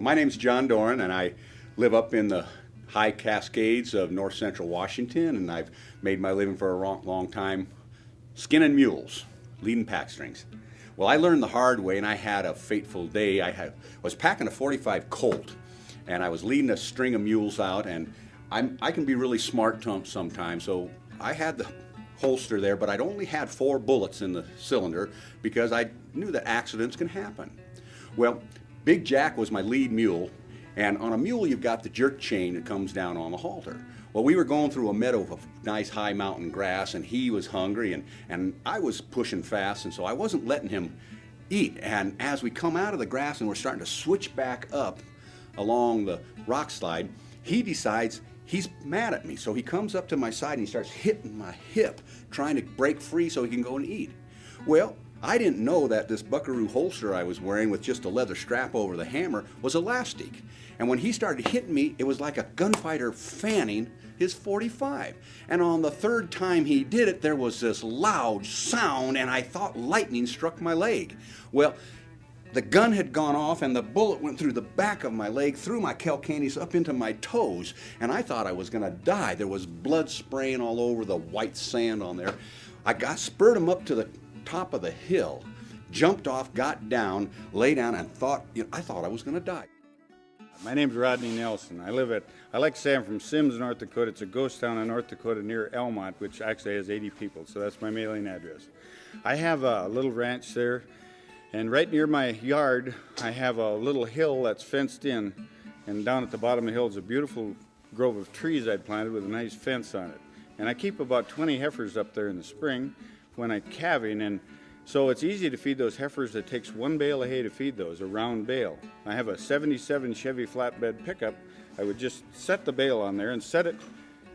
My name's John Doran, and I live up in the high Cascades of north central Washington, and I've made my living for a long time skinning mules, leading pack strings. Well, I learned the hard way, and I had a fateful day. Was packing a 45 Colt, and I was leading a string of mules out, and I can be really smart sometimes, so I had the holster there, but I'd only had 4 bullets in the cylinder because I knew that accidents can happen. Well, Big Jack was my lead mule, and on a mule you've got the jerk chain that comes down on the halter. Well, we were going through a meadow of nice high mountain grass, and he was hungry, and I was pushing fast, and so I wasn't letting him eat. And as we come out of the grass and we're starting to switch back up along the rock slide, he decides he's mad at me. So he comes up to my side and he starts hitting my hip, trying to break free so he can go and eat. Well, I didn't know that this buckaroo holster I was wearing with just a leather strap over the hammer was elastic. And when he started hitting me, it was like a gunfighter fanning his 45. And on the 3rd time he did it, there was this loud sound, and I thought lightning struck my leg. Well, the gun had gone off, and the bullet went through the back of my leg, through my calcaneus, up into my toes, and I thought I was going to die. There was blood spraying all over the white sand on there. I spurred him up to the top of the hill, jumped off, got down, lay down, and I thought I was going to die. My name's Rodney Nelson. I like to say I'm from Sims, North Dakota. It's a ghost town in North Dakota near Elmont, which actually has 80 people, so that's my mailing address. I have a little ranch there, and right near my yard, I have a little hill that's fenced in, and down at the bottom of the hill is a beautiful grove of trees I'd planted with a nice fence on it. And I keep about 20 heifers up there in the spring when I'm calving, and so it's easy to feed those heifers. It takes 1 bale of hay to feed those, a round bale. I have a 77 Chevy flatbed pickup. I would just set the bale on there and set it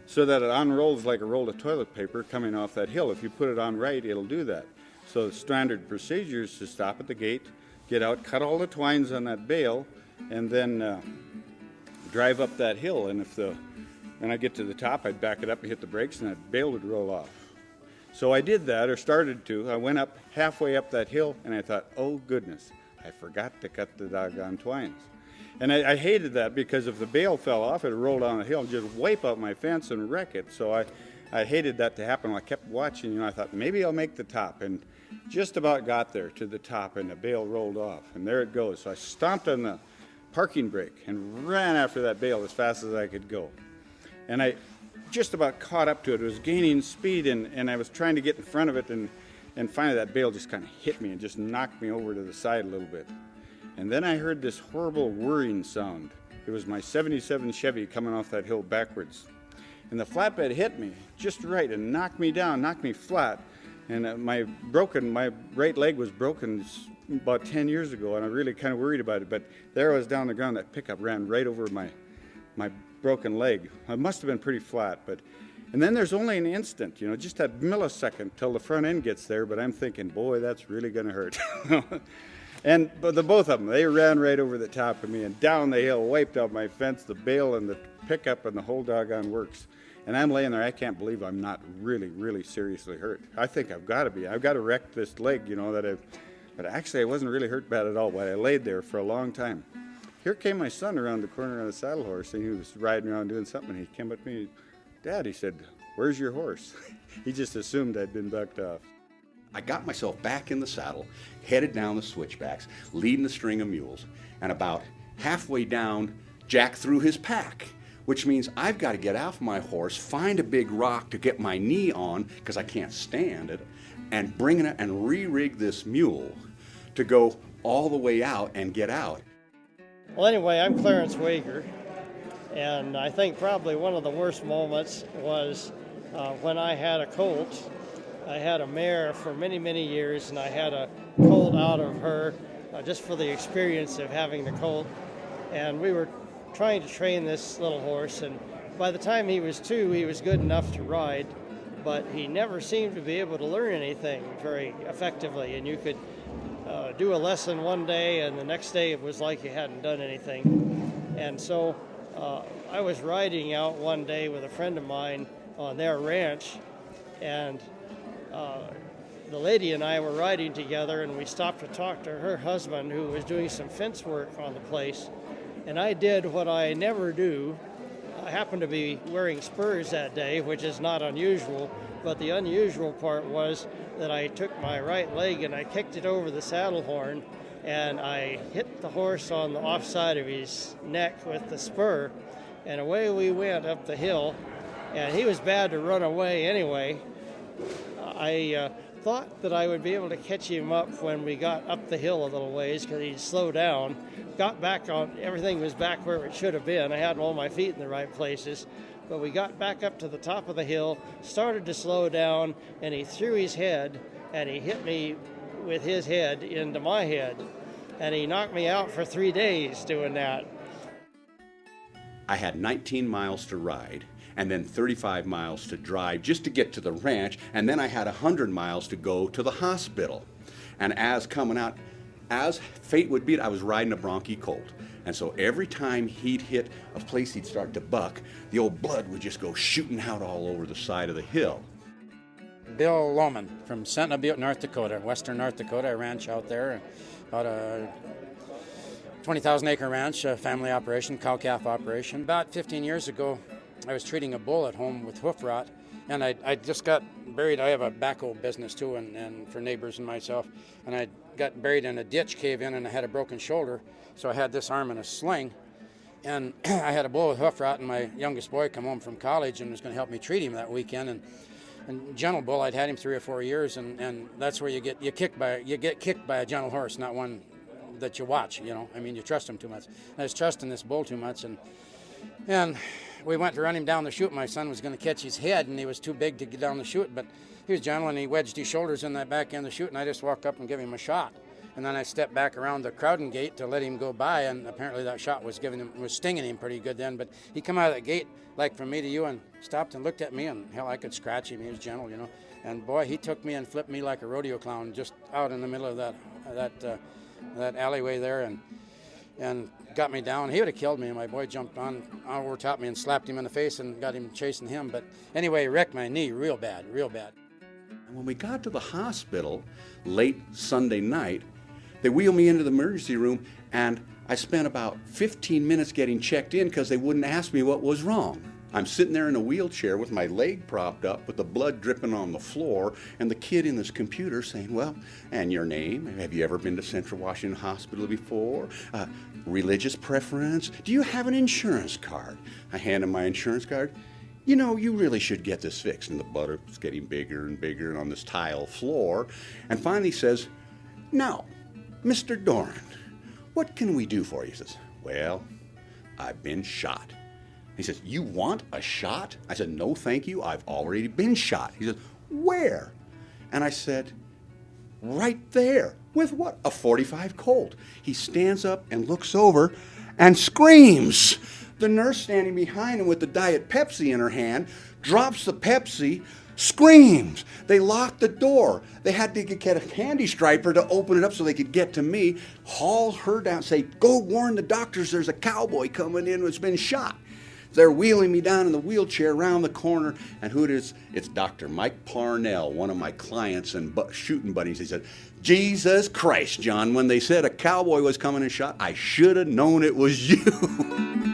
so that it unrolls like a roll of toilet paper coming off that hill. If you put it on right, it'll do that. So the standard procedure is to stop at the gate, get out, cut all the twines on that bale, and then drive up that hill. And when I get to the top, I'd back it up and hit the brakes, and that bale would roll off. So I did that, or started to. I went up halfway up that hill, and I thought, oh goodness, I forgot to cut the doggone twines. And I hated that, because if the bale fell off, it'd roll down the hill and just wipe out my fence and wreck it. So I hated that to happen. I kept watching, I thought maybe I'll make the top, and just about got there to the top, and the bale rolled off, and there it goes. So I stomped on the parking brake and ran after that bale as fast as I could go. And I just about caught up to it. It was gaining speed, and I was trying to get in front of it, and finally that bale just kind of hit me and just knocked me over to the side a little bit. And then I heard this horrible whirring sound. It was my 77 Chevy coming off that hill backwards. And the flatbed hit me just right and knocked me down, knocked me flat. And my right leg was broken about 10 years ago, and I really kind of worried about it. But there I was down the ground. That pickup ran right over my broken leg. It must have been pretty flat, and then there's only an instant, just that millisecond till the front end gets there, but I'm thinking, boy, that's really going to hurt. But the both of them, they ran right over the top of me and down the hill, wiped out my fence, the bale and the pickup and the whole doggone works. And I'm laying there, I can't believe I'm not really, really seriously hurt. I think I've got to be. I've got to wreck this leg, but actually I wasn't really hurt bad at all, but I laid there for a long time. Here came my son around the corner on a saddle horse, and he was riding around doing something. He came up to me, Dad, he said, where's your horse? He just assumed I'd been bucked off. I got myself back in the saddle, headed down the switchbacks, leading the string of mules, and about halfway down, Jack threw his pack, which means I've got to get off my horse, find a big rock to get my knee on, because I can't stand it, and bring it and re-rig this mule to go all the way out and get out. Well, anyway, I'm Clarence Wager, and I think probably one of the worst moments was when I had a colt. I had a mare for many, many years, and I had a colt out of her just for the experience of having the colt. And we were trying to train this little horse, and by the time he was 2, he was good enough to ride, but he never seemed to be able to learn anything very effectively. And you could do a lesson one day, and the next day it was like you hadn't done anything. And so I was riding out one day with a friend of mine on their ranch, and the lady and I were riding together, and we stopped to talk to her husband, who was doing some fence work on the place. and I did what I never do. I happened to be wearing spurs that day, which is not unusual, but the unusual part was that I took my right leg and I kicked it over the saddle horn, and I hit the horse on the offside of his neck with the spur, and away we went up the hill, and he was bad to run away anyway. I thought that I would be able to catch him up when we got up the hill a little ways because he'd slow down. Got back on, everything was back where it should have been. I had all my feet in the right places. But we got back up to the top of the hill, started to slow down, and he threw his head, and he hit me with his head into my head. And he knocked me out for 3 days doing that. I had 19 miles to ride and then 35 miles to drive just to get to the ranch, and then I had 100 miles to go to the hospital. And as fate would be it, I was riding a bronchi colt. And so every time he'd hit a place he'd start to buck, the old blood would just go shooting out all over the side of the hill. Bill Lohman from Sentinel Butte, North Dakota, western North Dakota. I ranch out there, about a 20,000 acre ranch, a family operation, cow-calf operation. About 15 years ago, I was treating a bull at home with hoof rot, and I just got buried. I have a backhoe business too, and for neighbors and myself, and I got buried in a ditch cave in, and I had a broken shoulder, so I had this arm in a sling, and I had a bull with hoof rot, and my youngest boy come home from college and was going to help me treat him that weekend, and gentle bull, I'd had him 3 or 4 years, and that's where you get kicked by a gentle horse, not one that you watch, you know. I mean, you trust him too much. I was trusting this bull too much, and we went to run him down the chute. My son was going to catch his head, and he was too big to get down the chute, but he was gentle, and he wedged his shoulders in that back end of the chute, and I just walked up and gave him a shot. And then I stepped back around the crowding gate to let him go by, and apparently that shot was stinging him pretty good then. But he come out of that gate, like from me to you, and stopped and looked at me, and hell, I could scratch him. He was gentle, you know. And boy, he took me and flipped me like a rodeo clown just out in the middle of that alleyway there, and got me down. He would have killed me, and my boy jumped on over top me and slapped him in the face and got him chasing him. But anyway, he wrecked my knee real bad, real bad. And when we got to the hospital late Sunday night, they wheeled me into the emergency room, and I spent about 15 minutes getting checked in because they wouldn't ask me what was wrong. I'm sitting there in a wheelchair with my leg propped up with the blood dripping on the floor, and the kid in this computer saying, well, and your name? Have you ever been to Central Washington Hospital before? Religious preference? Do you have an insurance card? I hand him my insurance card. You know, you really should get this fixed. And the blood was getting bigger and bigger on this tile floor. And finally says, now, Mr. Doran, what can we do for you? He says, well, I've been shot. He says, you want a shot? I said, no, thank you. I've already been shot. He says, where? And I said, right there. With what? A .45 Colt. He stands up and looks over and screams. The nurse standing behind him with the Diet Pepsi in her hand drops the Pepsi, screams. They locked the door. They had to get a candy striper to open it up so they could get to me, haul her down, say, go warn the doctors there's a cowboy coming in who's been shot. They're wheeling me down in the wheelchair around the corner, and who it is? It's Dr. Mike Parnell, one of my clients and shooting buddies. He said, Jesus Christ, John, when they said a cowboy was coming and shot, I should have known it was you.